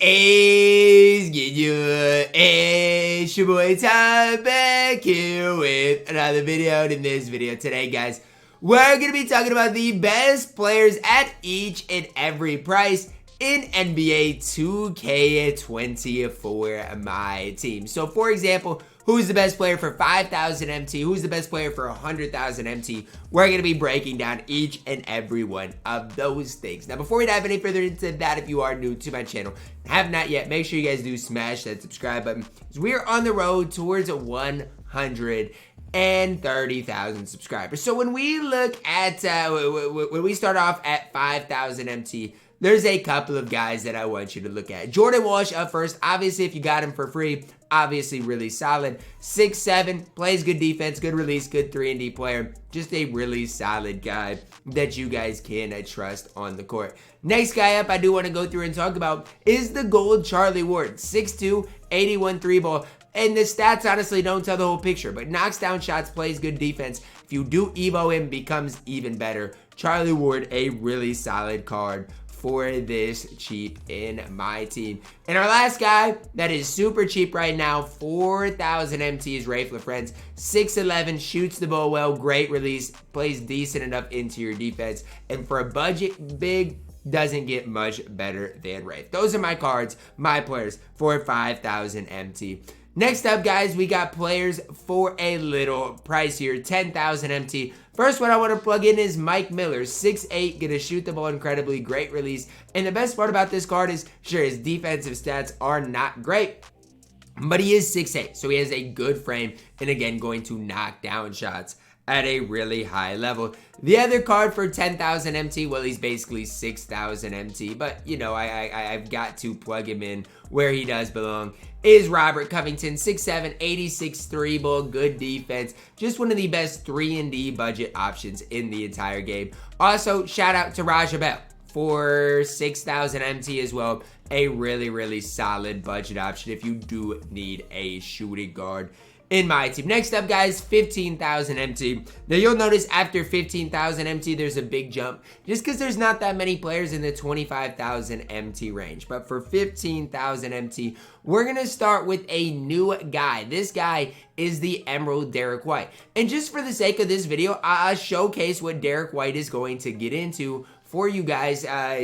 is good. It's your boy Ty back here with another video. And in this video today, guys, we're going to be talking about the best players at each and every price in NBA 2K24 MyTEAM. So, for example, who's the best player for 5,000 MT? Who's the best player for 100,000 MT? We're going to be breaking down each and every one of those things. Now, before we dive any further into that, if you are new to my channel, have not yet, make sure you guys do smash that subscribe button, because we are on the road towards 130,000 subscribers. So when we look at, when we start off at 5,000 MT, there's a couple of guys that I want you to look at. Jordan Walsh up first. Obviously, if you got him for free, obviously really solid. 6'7", plays good defense, good release, good 3-and-D player. Just a really solid guy that you guys can trust on the court. Next guy up I do want to go through and talk about is the gold Charlie Ward. 6'2", 81 3-ball. And the stats honestly don't tell the whole picture, but knocks down shots, plays good defense. If you do Evo him, becomes even better. Charlie Ward, a really solid card for this cheap in my team. And our last guy that is super cheap right now, 4,000 MT, is Rafe LaFrance. 6'11", shoots the ball well, great release, plays decent enough interior defense, and for a budget big, doesn't get much better than Rafe. Those are my cards, my players for 5,000 MT. Next up, guys, we got players for a little pricier, 10,000 MT. First one I want to plug in is Mike Miller, 6'8", gonna shoot the ball incredibly, great release. And the best part about this card is, sure, his defensive stats are not great, but he is 6'8", so he has a good frame, and again, going to knock down shots at a really high level. The other card for 10,000 MT, well, he's basically 6,000 MT, but you know, I've got to plug him in where he does belong, is Robert Covington. 6'7", 86 3-ball, good defense, just one of the best 3-and-D budget options in the entire game. Also, shout out to Raja Bell for 6,000 MT as well, a really solid budget option if you do need a shooting guard in my team. Next up, guys, 15,000 MT. Now, you'll notice after 15,000 MT, there's a big jump, just because there's not that many players in the 25,000 MT range. But for 15,000 MT, we're going to start with a new guy. This guy is the Emerald Derek White. And just for the sake of this video, I'll showcase what Derek White is going to get into for you guys,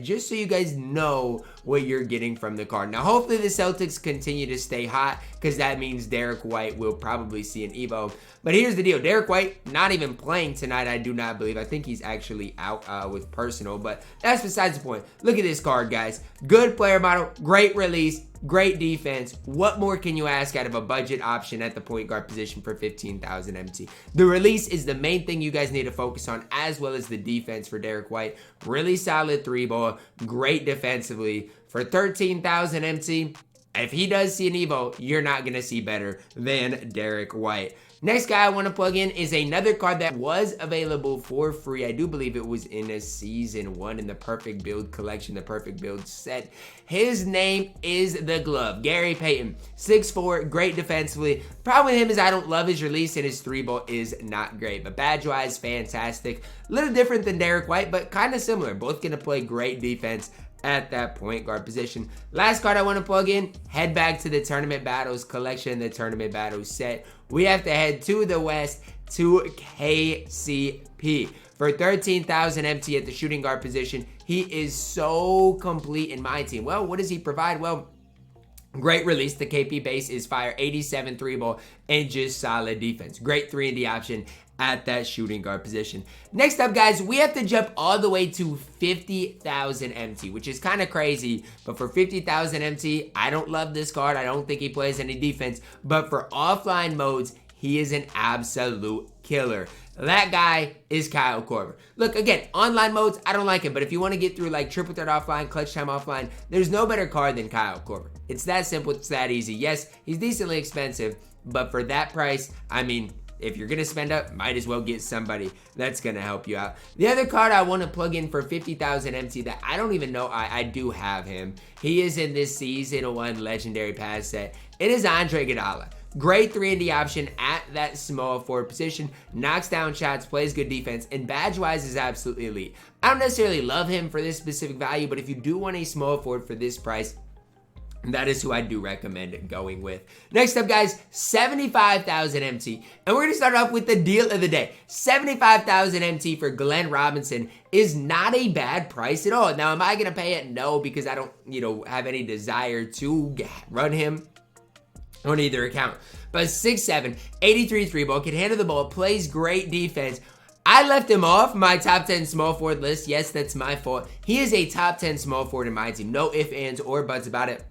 just so you guys know what you're getting from the card. Now, hopefully the Celtics continue to stay hot, because that means Derek White will probably see an Evo. But here's the deal. Derek White not even playing tonight, I do not believe. I think he's actually out with personal, but that's besides the point. Look at this card, guys. Good player model, great release, great defense. What more can you ask out of a budget option at the point guard position for 15,000 MT? The release is the main thing you guys need to focus on, as well as the defense for Derek White. Really solid 3-ball, great defensively. For 13,000 MT, if he does see an Evo, you're not going to see better than Derek White. Next guy I want to plug in is another card that was available for free. I do believe it was in a Season 1 in the Perfect Build collection, the Perfect Build set. His name is the Glove, Gary Payton. 6'4", great defensively. Problem with him is I don't love his release, and his 3-ball is not great. But badge-wise, fantastic. A little different than Derek White, but kind of similar. Both going to play great defense at that point guard position. Last card I want to plug in, head back to the Tournament Battles collection, the Tournament Battles set. We have to head to the West to KCP. For 13,000 MT at the shooting guard position, he is so complete in my team. Well, what does he provide? Well, great release. The KP base is fire. 87 3-ball and just solid defense. Great 3-and-D option at that shooting guard position. Next up, guys, we have to jump all the way to 50,000 MT, which is kind of crazy. But for 50,000 MT, I don't love this card. I don't think he plays any defense. But for offline modes, he is an absolute killer. That guy is Kyle Korver. Look, again, online modes, I don't like him. But if you want to get through like triple threat offline, clutch time offline, there's no better card than Kyle Korver. It's that simple. It's that easy. Yes, he's decently expensive. But for that price, I mean, if you're going to spend up, might as well get somebody that's going to help you out. The other card I want to plug in for 50,000 MT that I don't even know, I do have him. He is in this Season 1 Legendary Pass set. It is Andre Iguodala. Great 3-and-D option at that small forward position. Knocks down shots, plays good defense, and badge-wise is absolutely elite. I don't necessarily love him for this specific value, but if you do want a small forward for this price, That is who I do recommend going with. Next up, guys, 75,000 MT. And we're going to start off with the deal of the day. 75,000 MT for Glenn Robinson is not a bad price at all. Now, am I going to pay it? No, because I don't, have any desire to run him on either account. But 6'7", 83 3-ball, can handle the ball, plays great defense. I left him off my top 10 small forward list. Yes, that's my fault. He is a top 10 small forward in my team. No ifs, ands, or buts about it.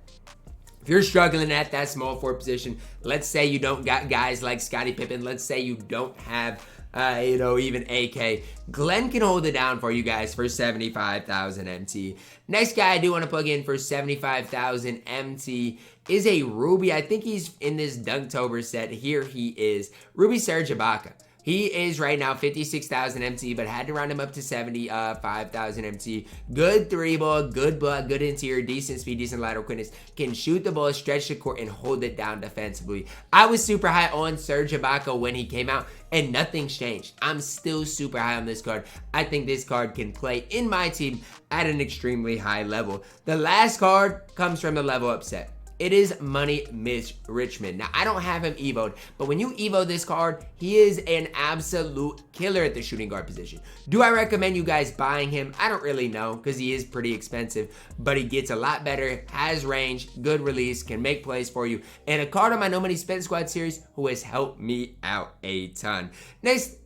If you're struggling at that small forward position, let's say you don't got guys like Scottie Pippen, let's say you don't have, even AK, Glenn can hold it down for you guys for 75,000 MT. Next guy I do want to plug in for 75,000 MT is a Ruby. I think he's in this Dunktober set. Here he is. Ruby Serge Ibaka. He is right now 56,000 MT, but had to round him up to 75,000 MT. Good 3-ball, good block, good interior, decent speed, decent lateral quickness. Can shoot the ball, stretch the court, and hold it down defensively. I was super high on Serge Ibaka when he came out, and nothing's changed. I'm still super high on this card. I think this card can play in my team at an extremely high level. The last card comes from the level up set. It is Money Mitch Richmond. Now, I don't have him evo'd, but when you evo this card, he is an absolute killer at the shooting guard position. Do I recommend you guys buying him? I don't really know, because he is pretty expensive, but he gets a lot better, has range, good release, can make plays for you, and a card on my No Money Spent Squad series who has helped me out a ton.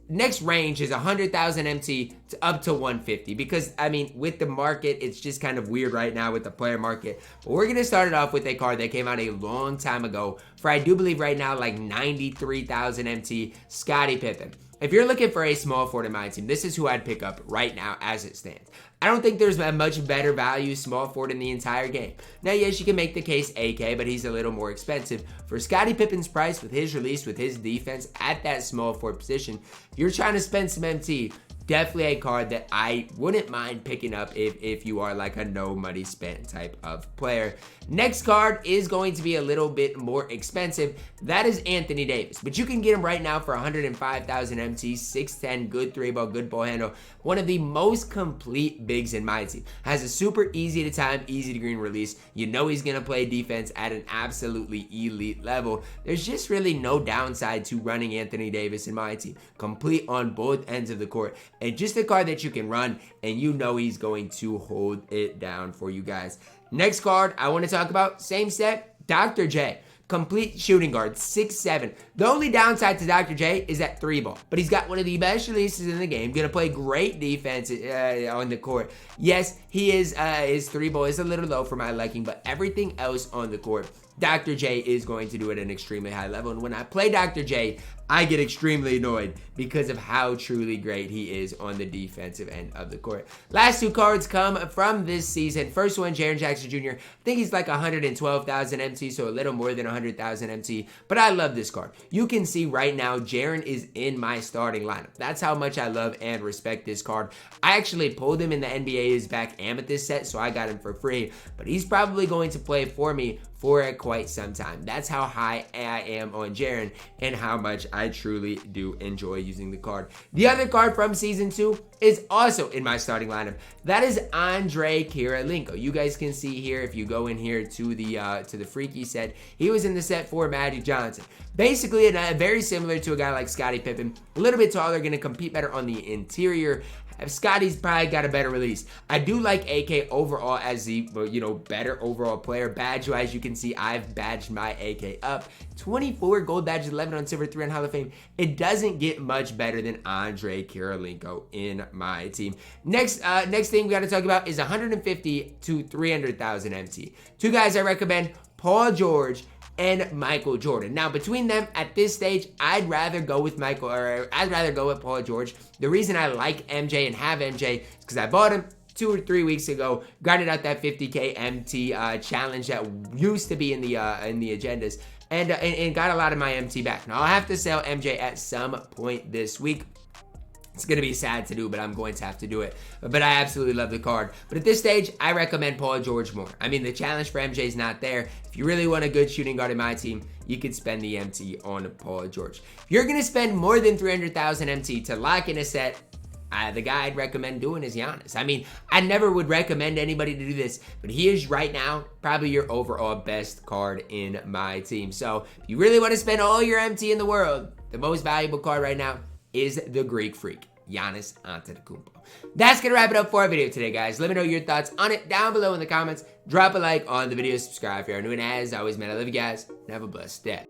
Next range is 100,000 MT to up to 150, because with the market, it's just kind of weird right now with the player market. But we're going to start it off with a card that came out a long time ago for, I do believe right now, like 93,000 MT, Scottie Pippen. If you're looking for a small forward in my team, this is who I'd pick up right now as it stands. I don't think there's a much better value small forward in the entire game. Now, yes, you can make the case AK, but he's a little more expensive. For Scottie Pippen's price, with his release, with his defense at that small forward position, if you're trying to spend some MT, definitely a card that I wouldn't mind picking up if you are like a no money spent type of player. Next card is going to be a little bit more expensive. That is Anthony Davis, but you can get him right now for 105,000 MT, 6'10", good 3-ball, good ball handle. One of the most complete bigs in my team. Has a super easy to time, easy to green release. You know he's going to play defense at an absolutely elite level. There's just really no downside to running Anthony Davis in my team. Complete on both ends of the court. And just a card that you can run, and you know he's going to hold it down for you guys. Next card I want to talk about, same set, Dr. J. Complete shooting guard, 6'7". The only downside to Dr. J is that 3-ball, but he's got one of the best releases in the game. Gonna play great defense on the court. Yes, he is his 3-ball is a little low for my liking, but everything else on the court, Dr. J is going to do it at an extremely high level. And when I play Dr. J, I get extremely annoyed because of how truly great he is on the defensive end of the court. Last two cards come from this season. First one, Jaren Jackson Jr. I think he's like 112,000 MT, so a little more than 100,000 MT. But I love this card. You can see right now, Jaren is in my starting lineup. That's how much I love and respect this card. I actually pulled him in the NBA's back Amethyst set, so I got him for free. But he's probably going to play for me for quite some time. That's how high I am on Jaren and how much I truly do enjoy using the card. The other card from Season 2 is also in my starting lineup. That is Andre Kirilenko. You guys can see here, if you go in here to the Freaky set, he was in the set for Magic Johnson. Basically, very similar to a guy like Scottie Pippen. A little bit taller, going to compete better on the interior. Scotty's probably got a better release. I do like AK overall as the, better overall player. Badge-wise, you can see I've badged my AK up. 24 gold badges, 11 on silver, 3 on Hall of Fame. It doesn't get much better than Andre Kirilenko in my team. Next thing we got to talk about is 150 to 300,000 MT. Two guys I recommend, Paul George and Michael Jordan. Now, between them at this stage, I'd rather go with Paul George. The reason I like MJ and have MJ is because I bought him 2 or 3 weeks ago, grinded out that 50K MT challenge that used to be in the agendas, and got a lot of my MT back. Now, I'll have to sell MJ at some point this week. It's going to be sad to do, but I'm going to have to do it. But I absolutely love the card. But at this stage, I recommend Paul George more. The challenge for MJ is not there. If you really want a good shooting guard in my team, you could spend the MT on Paul George. If you're going to spend more than 300,000 MT to lock in a set, the guy I'd recommend doing is Giannis. I mean, I never would recommend anybody to do this, but he is right now probably your overall best card in my team. So if you really want to spend all your MT in the world, the most valuable card right now is the Greek Freak, Giannis Antetokounmpo. That's going to wrap it up for our video today, guys. Let me know your thoughts on it down below in the comments. Drop a like on the video, subscribe if you're new, and as always, man, I love you guys, and have a blessed day.